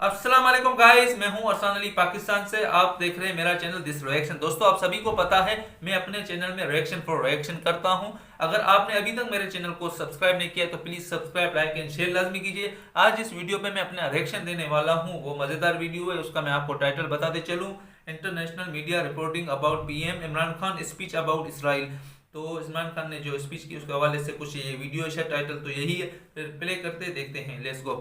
अस्सलाम वालेकुम गाइस, मैं हूं अरसान अली पाकिस्तान से। आप देख रहे हैं मेरा चैनल दिस रिएक्शन। दोस्तों, आप सभी को पता है मैं अपने चैनल में रिएक्शन फॉर रिएक्शन करता हूं। अगर आपने अभी तक मेरे चैनल को सब्सक्राइब नहीं किया तो please subscribe, like and share लाजमी कीजिए। आज इस वीडियो पे मैं अपना रिएक्शन देने वाला हूं, वो मजेदार वीडियो है। उसका मैं आपको टाइटल बताते चलूं, international media reporting about PM Imran Khan speech about Israel. तो इमरान खान ने जो स्पीच की उसके हवाले से कुछ ये वीडियो है। टाइटल तो यही है, फिर प्ले करते देखते हैं। Let's go.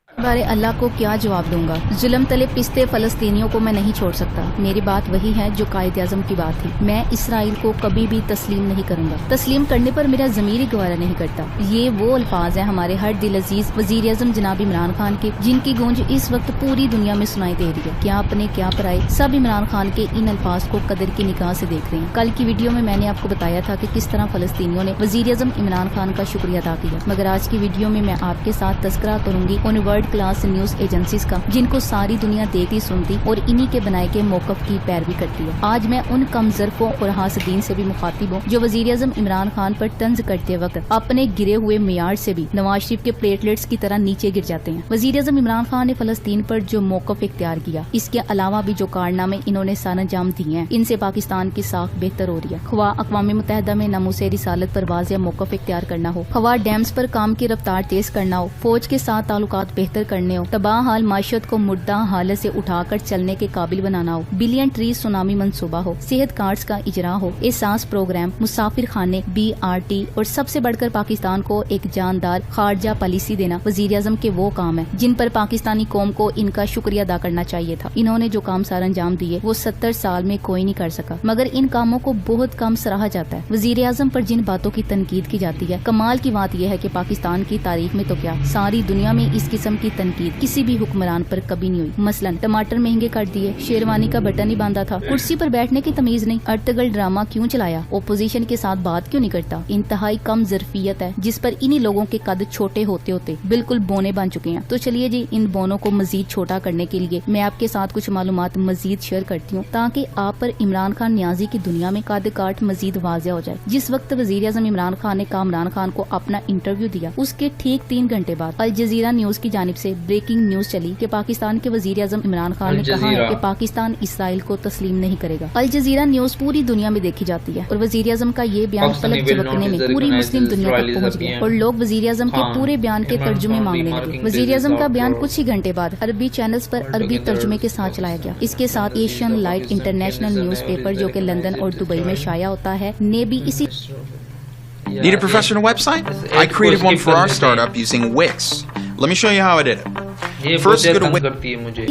बारे अल्लाह को क्या जवाब दूंगा। जुल्म तले पिसते फलस्तीनियों को मैं नहीं छोड़ सकता। मेरी बात वही है जो कायद आज़म की बात थी। मैं इसराइल को कभी भी तस्लीम नहीं करूंगा। तस्लीम करने पर मेरा ज़मीर ही गवारा नहीं करता। ये वो अल्फाज हैं हमारे हर दिल अजीज वजीर आज़म जनाब इमरान खान के, जिनकी गूंज इस वक्त पूरी दुनिया में सुनाई दे रही है। क्या अपने क्या पराए, सब इमरान खान के इन अल्फाज को कदर की निगाह से देख रहे हैं। कल की वीडियो में मैंने आपको बताया था कि किस तरह फलस्तीनियों ने वजीर आज़म इमरान खान का शुक्रिया अदा किया, मगर आज की वीडियो में मैं आपके साथ तस्करा करूंगी उन वर्ल्ड क्लास न्यूज एजेंसीज का जिनको सारी दुनिया देखती सुनती और इन्हीं के बनाए के मौकफ की पैरवी करती है। आज मैं उन कम ज़र्फ़ों और हासदीन से भी मुखातिब हूँ जो वजीर आज़म इमरान खान पर तंज करते वक्त अपने गिरे हुए मियार से भी नवाज शरीफ के प्लेटलेट्स की तरह नीचे गिर जाते हैं। वजीर आज़म इमरान खान ने फलस्तीन पर जो मौकफ इख्तियार किया, इसके अलावा भी जो कारनामे इन्होंने सरअंजाम दिए हैं, इनसे पाकिस्तान की साख बेहतर हो रही है। ख्वा अक़वाम मुत्तहिदा में नामूसे रिसालत पर वाज़ेह मौकफ इख्तियार करना हो, ख्वा डैम्स पर काम की रफ्तार तेज करना हो, फौज के साथ ताल्लुकात बेहतर करने हो, तबाह हाल माशत को मुर्दा हालत से उठाकर चलने के काबिल बनाना हो, बिलियन ट्री सुनामी मंसूबा हो, सेहत कार्ड्स का इजरा हो, एहसास प्रोग्राम, मुसाफिर खाने, BRT और सबसे बढ़कर पाकिस्तान को एक जानदार खारजा पॉलिसी देना वजीर आज़म के वो काम है जिन पर पाकिस्तानी कौम को इनका शुक्रिया अदा करना चाहिए था। इन्होंने जो काम सार अंजाम दिए वो 70 साल में कोई नहीं कर सका, मगर इन कामों को बहुत कम सराहा जाता है। वजीर आज़म पर जिन बातों की तनकीद की जाती है, कमाल की बात यह है कि पाकिस्तान की तारीख में तो क्या सारी दुनिया में इस किस्म की तनकीद किसी भी हुक्मरान पर कभी नहीं हुई। मसलन टमाटर महंगे कर दिए, शेरवानी का बटन ही बांधा था, कुर्सी पर बैठने की तमीज नहीं, अर्तगल ड्रामा क्यों चलाया, ओपोजिशन के साथ बात क्यों नहीं करता। इंतहाई कम ज़र्फियत है जिस पर इन्हीं लोगों के कद छोटे होते होते बिल्कुल बोने बन चुके हैं। तो चलिए जी, इन बोनों को मजीद छोटा करने के लिए मैं आपके साथ कुछ मालूमात मजीद शेयर करती हूँ ताकि आप पर इमरान खान न्याजी की दुनिया में कद काट मजीद वाज़ेह हो जाए। जिस वक्त वजीर आज़म इमरान खान ने कामरान खान को अपना इंटरव्यू दिया, उसके ठीक 3 घंटे बाद अल जजीरा न्यूज की जानिब से ब्रेकिंग न्यूज चली कि पाकिस्तान के वजीर आज़म इमरान खान ने कहा है कि पाकिस्तान इसराइल को तस्लीम नहीं करेगा। अल जजीरा न्यूज पूरी दुनिया में देखी जाती है और वजीर आज़म का ये बयान पलक झपकने में पूरी मुस्लिम दुनिया तक पहुंच गया और लोग वजीर आज़म के पूरे बयान के तर्जुमे मांगने लगे। वजीर आज़म का बयान कुछ ही घंटे बाद अरबी चैनल्स पर अरबी तर्जुमे के साथ चलाया गया। इसके साथ एशियन लाइट इंटरनेशनल न्यूज़पेपर जो कि लंदन और दुबई में शाया होता है ने भी इसी Need a professional website? I created one for our startup using Wix. Let me show you how I did it. First, go to Wix.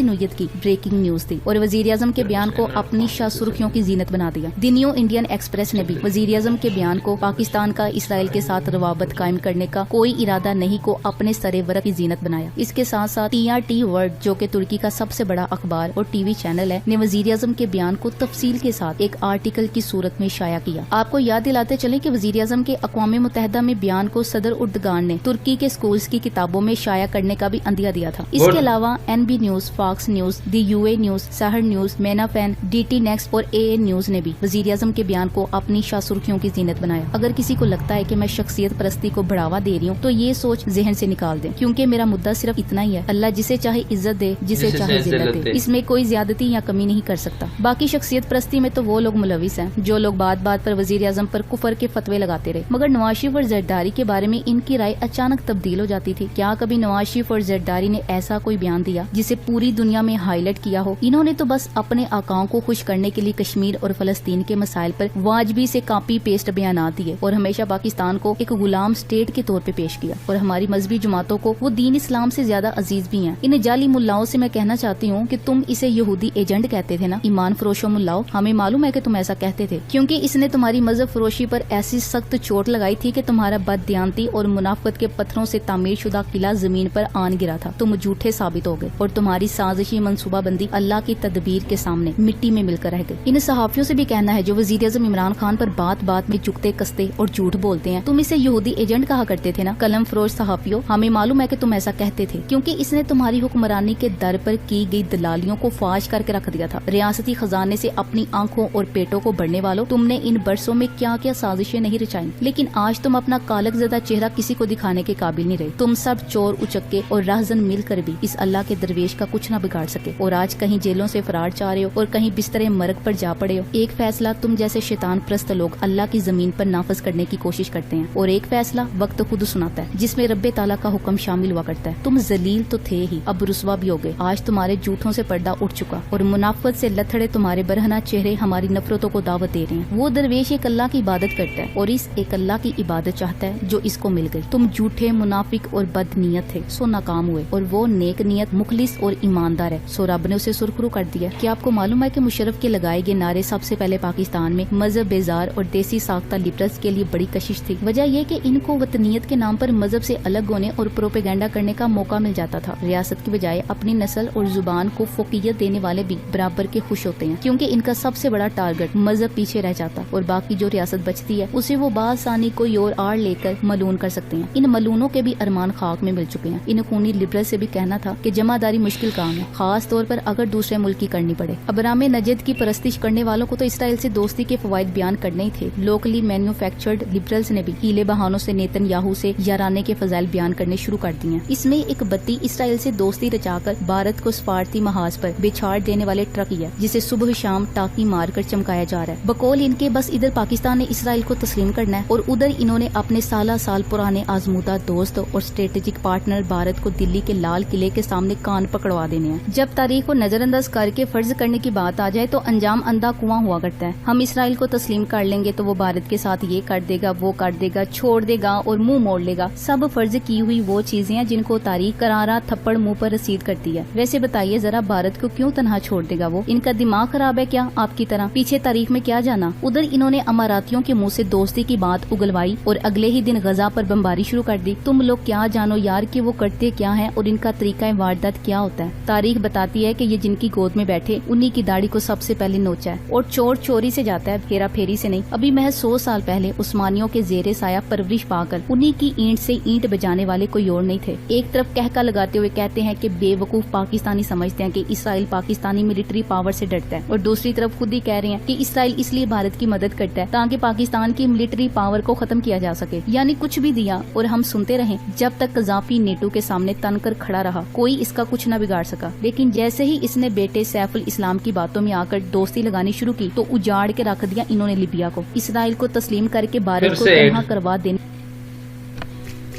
नोयत की ब्रेकिंग न्यूज थी और वजीर आज़म के बयान को अपनी शाह सुर्खियों की जीनत बना दिया। द न्यू इंडियन एक्सप्रेस ने भी वजीर आज़म के बयान को पाकिस्तान का इसराइल के साथ रवाबत कायम करने का कोई इरादा नहीं को अपने सरेवरक की जीनत बनाया। इसके साथ साथ TRT वर्ल्ड जो कि तुर्की का सबसे बड़ा अखबार और TV चैनल है ने वजीर आज़म के बयान को तफसील के साथ एक आर्टिकल की सूरत में शाया किया। आपको याद दिलाते चले कि वजीर आज़म के अक़वाम मुत्तहिदा में बयान को सदर उर्दगान ने तुर्की के स्कूल्स की किताबों में शाया करने का भी अंदिया दिया था। इसके अलावा NB news, Fox news, the UA news, Sahar news, MENAFN, DT next और AA न्यूज ने भी वजीर आज़म के बयान को अपनी शाह सुर्खियों की जीनत बनाया। अगर किसी को लगता है कि मैं शख्सियत परस्ती को बढ़ावा दे रही हूँ तो ये सोच जहन से निकाल दें, क्योंकि मेरा मुद्दा सिर्फ इतना ही है, अल्लाह जिसे चाहे इज्जत दे, जिसे चाहे जिल्लत दे, इसमें कोई ज्यादती या कमी नहीं कर सकता। बाकी शख्सियत परस्ती में तो वो लोग मुलविस हैं जो लोग बात बात पर वजीर आज़म पर कुफर के फतवे लगाते रहे, मगर नवाज शरीफ और जरदारी के बारे में इनकी राय अचानक तब्दील हो जाती थी। क्या कभी नवाज शरीफ और जरदारी ने ऐसा कोई बयान दिया जिसे पूरी दुनिया में हाईलाइट किया हो? इन्होंने तो बस अपने आकाओं को खुश करने के लिए कश्मीर और फलस्तीन के मसाइल पर वाजबी से कॉपी पेस्ट बयान दिए और हमेशा पाकिस्तान को एक गुलाम स्टेट के तौर पे पेश किया और हमारी मजहबी जमातों को वो दीन इस्लाम से ज्यादा अजीज भी हैं। इन जाली मुल्लाओं से मैं कहना चाहती हूँ कि तुम इसे यहूदी एजेंट कहते थे ना, ईमान फरोशो मुल्लाओं, हमें मालूम है कि तुम ऐसा कहते थे, क्योंकि इसने तुम्हारी मजहब फरोशी पर ऐसी सख्त चोट लगाई थी कि तुम्हारा बददियानती और मुनाफकत के पत्थरों से तामीर शुदा किला जमीन पर आन गिरा था। तुम झूठे साबित हो गए और तुम्हारी साजिशी मंसूबाबंदी अल्लाह की तदबीर के सामने मिट्टी में मिलकर रह गई। इन सहाफियों से भी कहना है जो वजीर आज़म इमरान खान पर बात बात में चुकते कसते और झूठ बोलते हैं, तुम इसे यहूदी एजेंट कहा करते थे ना। कलम फरोश सहाफियों, हमें मालूम है कि तुम ऐसा कहते थे, क्योंकि इसने तुम्हारी हुक्मरानी के दर पर की गई दलालियों को फाश करके रख दिया था। रियासती खजाने से अपनी आंखों और पेटों को बढ़ने वालों, तुमने इन बरसों में क्या क्या साजिशें नहीं रचाई, लेकिन आज तुम अपना कालक ज़दा चेहरा किसी को दिखाने के काबिल नहीं रहे। तुम सब चोर उचक्के और राहजन मिलकर بھی اس اللہ کے درویش کا کچھ نہ بگاڑ سکے. اور آج کہیں جیلوں سے فرار چاہ رہے ہو اور کہیں بستر مرگ پر جا پڑے ہو. ایک فیصلہ تم جیسے شیطان پرست لوگ اللہ کی زمین پر نافذ کرنے کی کوشش کرتے ہیں اور ایک فیصلہ وقت خود سناتا ہے جس میں رب تعالیٰ کا حکم شامل ہوا کرتا ہے. تم ذلیل تو تھے ہی, اب رسوا بھی ہو گئے. آج تمہارے جھوٹوں سے پردہ اٹھ چکا اور منافقت سے لتھڑے تمہارے برہنہ چہرے ہماری نفرتوں کو دعوت دے رہے ہیں. وہ درویش ایک اللہ کی عبادت کرتا ہے اور اس ایک اللہ کی عبادت چاہتا ہے جو اس کو مل گئی. تم جھوٹے, منافق اور بد نیت تھے سو ناکام ہوئے, اور وہ نیک نیت, مخلص اور ایماندار ہے سو رب نے اسے سرخرو کر دیا. کیا آپ کو معلوم ہے کہ مشرف کے لگائے گئے نعرے سب سے پہلے پاکستان میں مذہب بیزار اور دیسی ساختہ لبرلز کے لیے بڑی کشش تھی. وجہ یہ کہ ان کو وطنیت کے نام پر مذہب سے الگ ہونے اور پروپیگنڈا کرنے کا موقع مل جاتا تھا. ریاست کی بجائے اپنی نسل اور زبان کو فوقیت دینے والے بھی برابر کے خوش ہوتے ہیں کیونکہ ان کا سب سے بڑا ٹارگٹ مذہب پیچھے رہ جاتا اور باقی جو ریاست بچتی ہے اسے وہ بآسانی کوئی اور آڑ لے کر ملون کر سکتے ہیں. ان ملونوں کے بھی ارمان خاک میں مل چکے ہیں. ان خونی لبرل سے بھی کہنا تھا کہ جمع داری مشکل کام ہے, خاص طور پر اگر دوسرے ملک کی کرنی پڑے. ابرام نجد کی پرستش کرنے والوں کو تو اسرائیل سے دوستی کے فوائد بیان کرنے ہی تھے. لوکلی مینوفیکچرڈ لبرلز نے بھی ہیلے بہانوں سے نیتن یاہو سے یارانے کے فضائل بیان کرنے شروع کر دیے ہیں. اس میں ایک بتی اسرائیل سے دوستی رچا کر بھارت کو سفارتی محاذ پر بچھاڑ دینے والے ٹرک ہی ہے جسے صبح شام ٹاکی مار کر چمکایا جا رہا ہے. بقول ان کے بس ادھر پاکستان نے اسرائیل کو تسلیم کرنا ہے اور ادھر انہوں نے اپنے سالہ سال پرانے آزمودہ دوست اور اسٹریٹجک پارٹنر بھارت کو دلی کے لال قلعے کے سامنے کان پکڑوا دینے ہیں. جب تاریخ کو نظر انداز کر کے فرض کرنے کی بات آ جائے تو انجام اندھا کنواں ہوا کرتا ہے. ہم اسرائیل کو تسلیم کر لیں گے تو وہ بھارت کے ساتھ یہ کر دے گا, وہ کر دے گا, چھوڑ دے گا اور منہ موڑ لے گا. سب فرض کی ہوئی وہ چیزیں ہیں جن کو تاریخ کرارا تھپڑ منہ پر رسید کرتی ہے. ویسے بتائیے ذرا بھارت کو کیوں تنہا چھوڑ دے گا؟ وہ ان کا دماغ خراب ہے کیا آپ کی طرح؟ پیچھے تاریخ میں کیا جانا. ادھر انہوں نے اماراتیوں کے منہ سے دوستی کی بات اگلوائی اور اگلے ہی دن غزہ پر بمباری شروع کر دی. تم لوگ کیا جانو یار کہ وہ کرتے کیا ہیں اور ان کا طریقہ واردات کیا ہوتا ہے. تاریخ بتاتی ہے کہ یہ جن کی گود میں بیٹھے انہی کی داڑھی کو سب سے پہلے نوچا ہے اور چور چوری سے جاتا ہے, پھیرا پھیری سے نہیں. ابھی محض 100 سال پہلے عثمانیوں کے زیر سایہ پرورش پا کر انہی کی اینٹ سے اینٹ بجانے والے کوئی اور نہیں تھے. ایک طرف کہکا لگاتے ہوئے کہتے ہیں کہ بے وقوف پاکستانی سمجھتے ہیں کہ اسرائیل پاکستانی ملٹری پاور سے ڈرتا ہے, اور دوسری طرف خود ہی کہہ رہے ہیں کہ اسرائیل اس لیے بھارت کی مدد کرتا ہے تاکہ پاکستان کی ملٹری پاور کو ختم کیا جا سکے. یعنی کچھ بھی دیا اور ہم سنتے رہیں جب تک قذافی نیٹو کے سامنے تن کر کھڑا رہا. کوئی اس کا کچھ نہ بگاڑ سکا. لیکن جیسے ہی اس نے بیٹے سیف الاسلام کی باتوں میں آ کر دوستی لگانی شروع کی تو اجاڑ کے رکھ دیا انہوں نے لیبیا کو. اسرائیل کو تسلیم کر کے بھارت کو تنہا کروا دینے.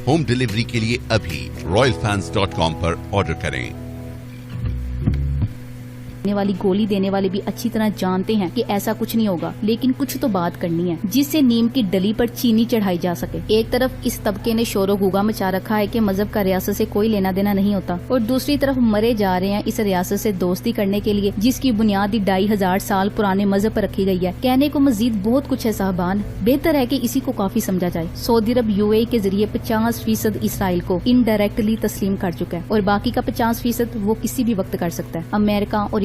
ہوم ڈلیوری کے لیے ابھی royalfans.com پر آرڈر کریں. والی گولی دینے والے بھی اچھی طرح جانتے ہیں کہ ایسا کچھ نہیں ہوگا, لیکن کچھ تو بات کرنی ہے جس سے نیم کی ڈلی پر چینی چڑھائی جا سکے. ایک طرف اس طبقے نے شور و غوغا مچا رکھا ہے کہ مذہب کا ریاست سے کوئی لینا دینا نہیں ہوتا, اور دوسری طرف مرے جا رہے ہیں اس ریاست سے دوستی کرنے کے لیے جس کی بنیاد 2500 سال پرانے مذہب پر رکھی گئی ہے. کہنے کو مزید بہت کچھ ہے صاحبان, بہتر ہے کہ اسی کو کافی سمجھا جائے. سعودی عرب UAE کے ذریعے 50% اسرائیل کو انڈائریکٹلی تسلیم کر چکا ہے اور باقی کا 50% وہ کسی بھی وقت کر سکتا ہے. امریکہ اور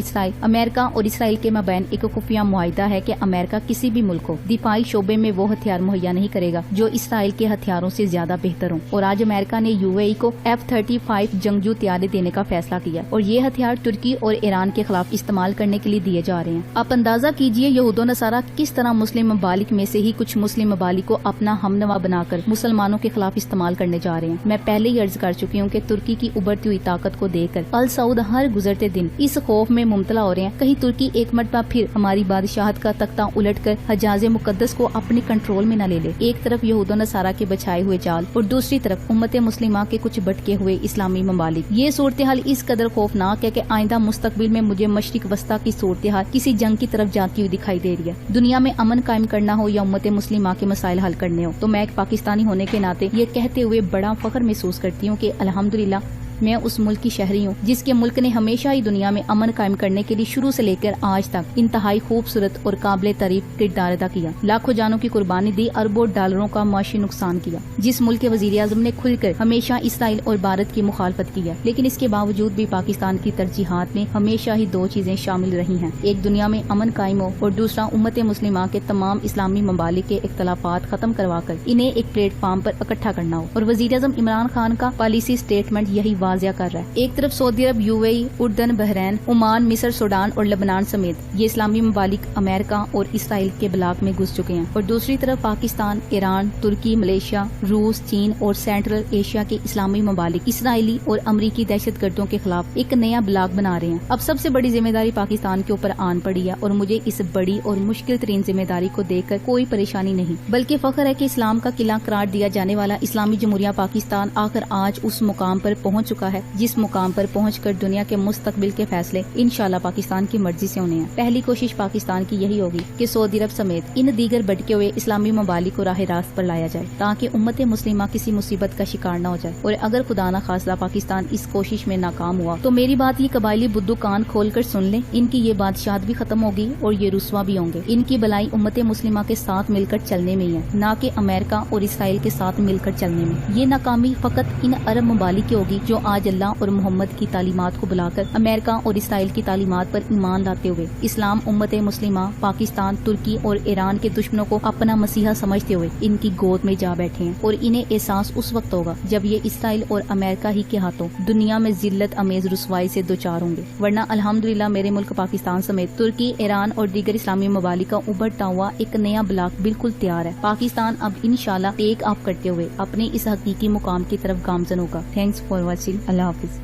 اسرائیل کے مابین ایک خفیہ معاہدہ ہے کہ امریکہ کسی بھی ملک کو دفاعی شعبے میں وہ ہتھیار مہیا نہیں کرے گا جو اسرائیل کے ہتھیاروں سے زیادہ بہتر ہوں. اور آج امریکہ نے UAE کو F-35 جنگجو طیارے دینے کا فیصلہ کیا اور یہ ہتھیار ترکی اور ایران کے خلاف استعمال کرنے کے لیے دیے جا رہے ہیں. آپ اندازہ کیجئے یہود و نصارہ کس طرح مسلم ممالک میں سے ہی کچھ مسلم ممالک کو اپنا ہمنوا بنا کر مسلمانوں کے خلاف استعمال کرنے جا رہے ہیں. میں پہلے ہی عرض کر چکی ہوں کہ ترکی کی ابھرتی ہوئی طاقت کو دیکھ کر ال سعود ہر گزرتے دن اس خوف میں مبتلا ہو رہے ہیں کہیں ترکی ایک مرتبہ پھر ہماری بادشاہت کا تختہ الٹ کر حجاز مقدس کو اپنے کنٹرول میں نہ لے لے. ایک طرف یہود و نصارہ کے بچھائے ہوئے جال اور دوسری طرف امت مسلمہ کے کچھ بٹکے ہوئے اسلامی ممالک. یہ صورتحال اس قدر خوفناک ہے کہ آئندہ مستقبل میں مجھے مشرق وسطی کی صورتحال کسی جنگ کی طرف جاتی ہوئی دکھائی دے رہی ہے. دنیا میں امن قائم کرنا ہو یا امت مسلمہ کے مسائل حل کرنے ہو تو میں ایک پاکستانی ہونے کے ناطے یہ کہتے ہوئے بڑا فخر محسوس کرتی ہوں کہ الحمدللہ میں اس ملک کی شہری ہوں جس کے ملک نے ہمیشہ ہی دنیا میں امن قائم کرنے کے لیے شروع سے لے کر آج تک انتہائی خوبصورت اور قابل تعریف کردار ادا کیا. لاکھوں جانوں کی قربانی دی, اربوں ڈالروں کا معاشی نقصان کیا. جس ملک کے وزیر اعظم نے کھل کر ہمیشہ اسرائیل اور بھارت کی مخالفت کی ہے, لیکن اس کے باوجود بھی پاکستان کی ترجیحات میں ہمیشہ ہی دو چیزیں شامل رہی ہیں. ایک دنیا میں امن قائم ہو اور دوسرا امت مسلمہ کے تمام اسلامی ممالک کے اختلافات ختم کروا کر انہیں ایک پلیٹ فارم پر اکٹھا کرنا ہو. اور وزیر اعظم عمران خان کا پالیسی سٹیٹمنٹ یہی वाजिया कर रहा है। एक तरफ सऊदी अरब, यूएई, उर्दन, बहरैन, ओमान, मिस्र, सूडान और लेबनान समेत ये इस्लामी ममालिक अमेरिका और इसराइल के ब्लॉक में घुस चुके हैं, और दूसरी तरफ पाकिस्तान, ईरान, तुर्की, मलेशिया, रूस, चीन और सेंट्रल एशिया के इस्लामी ममालिक इसराइली और अमरीकी दहशतगर्दों के खिलाफ एक नया ब्लॉक बना रहे हैं। अब सबसे बड़ी जिम्मेदारी पाकिस्तान के ऊपर आन पड़ी है, और मुझे इस बड़ी और मुश्किल तरीन जिम्मेदारी को देखकर कोई परेशानी नहीं बल्कि फख्र है कि इस्लाम का किला करार दिया जाने वाला इस्लामी जमहूरिया पाकिस्तान आखिर आज उस मुकाम पर पहुंच चुका है जिस मुकाम पर पहुंचकर दुनिया के मुस्तकबिल के फैसले इंशाल्लाह पाकिस्तान की मर्जी से होने हैं। पहली कोशिश पाकिस्तान की यही होगी कि सऊदी अरब समेत इन दीगर भटके हुए इस्लामी ममालिक को राह रास्त पर लाया जाए ताकि उम्मत मुस्लिमा किसी मुसीबत का शिकार न हो जाए। और अगर खुदा न खास्ता पाकिस्तान इस कोशिश में नाकाम हुआ तो मेरी बात ये कबायली बुद्धू कान खोल कर सुन ले, इनकी ये बादशाहत भी खत्म होगी और ये रुस्वा भी होंगे। इनकी भलाई उम्मत मुस्लिमा के साथ मिलकर चलने में ही है, न कि अमेरिका और इसराइल के साथ मिलकर चलने में। ये नाकामी फकत इन अरब ममालिक की होगी जो आज अल्लाह और मोहम्मद की तालीमात को बुलाकर अमेरिका और इसराइल की तालीमात पर ईमान लाते हुए इस्लाम, उम्मत मुस्लिमा, पाकिस्तान, तुर्की और ईरान के दुश्मनों को अपना मसीहा समझते हुए इनकी गोद में जा बैठे हैं। और इन्हें एहसास उस वक्त होगा जब ये इसराइल और अमेरिका ही के हाथों दुनिया में जिल्लत अमेज रुसवाई से दोचार होंगे। वरना अल्हम्दुलिल्लाह मेरे मुल्क पाकिस्तान समेत तुर्की, ईरान और दीगर इस्लामी ममालिक का उभरता हुआ एक नया ब्लॉक बिल्कुल तैयार है। पाकिस्तान अब इंशाल्लाह टेक ऑफ करते हुए अपने इस हकीकी मुकाम की तरफ गामजन होगा। Thanks for watching. अल्लाह हाफिज।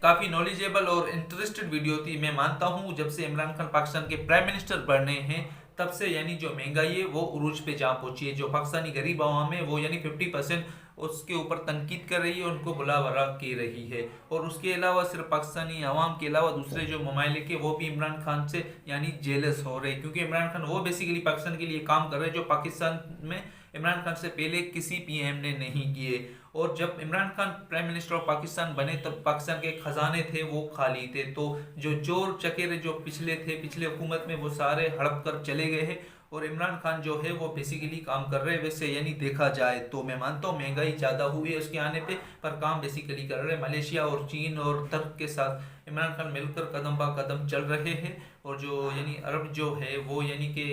काफी नॉलेजेबल और इंटरेस्टेड वीडियो थी। मैं मानता हूँ जब से इमरान खान पाकिस्तान के प्राइम मिनिस्टर बने हैं तब से यानी जो महंगाई है वो उरूज पे जा पहुंची है। जो पाकिस्तानी गरीब आवाम है वो यानी 50% उसके ऊपर तनकीद कर रही है, उनको बुला भरा के रही है। और उसके अलावा सिर्फ पाकिस्तानी आवाम के अलावा दूसरे जो ममालिक है वो भी इमरान खान से यानी जेलस हो रहे हैं, क्योंकि इमरान खान वो बेसिकली पाकिस्तान के लिए काम कर रहे हैं जो पाकिस्तान में इमरान खान से पहले किसी पीएम ने नहीं किए। और जब Imran Khan prime minister of Pakistan बने तब पाकिस्तान के खजाने थे वो खाली थे, तो जो चोर चकेरे जो पिछले हुकूमत में वो सारे हड़प कर चले गए हैं और इमरान खान जो है वो बेसिकली काम कर रहे हैं। वैसे यानी देखा जाए तो मैं मानता हूँ महंगाई ज़्यादा हुई है उसके आने पे, पर काम बेसिकली कर रहे हैं। मलेशिया और चीन और तुर्क के साथ इमरान खान मिलकर कदम बा कदम चल रहे हैं। और जो यानी अरब जो है वो यानी कि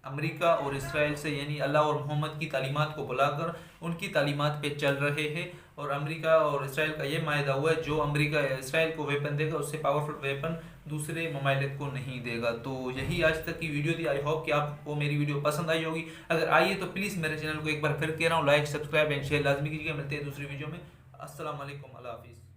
अमेरिका और इसराइल से यानी अल्लाह और मोहम्मद की तालीमात को बुलाकर उनकी तालीमात पे चल रहे हैं। और अमेरिका और इसराइल का ये मायदा हुआ है जो अमेरिका इसराइल को वेपन देगा उससे पावरफुल वेपन दूसरे ममालिक को नहीं देगा। तो यही आज तक की वीडियो थी। आई होप कि आपको मेरी वीडियो पसंद आई होगी। अगर आई है तो प्लीज़ मेरे चैनल को एक बार फिर कह रहा हूँ लाइक, सब्सक्राइब एंड शेयर लाजमी कीजिएगा। मिलते हैं दूसरी वीडियो में। अस्सलाम वालेकुम, अल्लाह हाफिज़।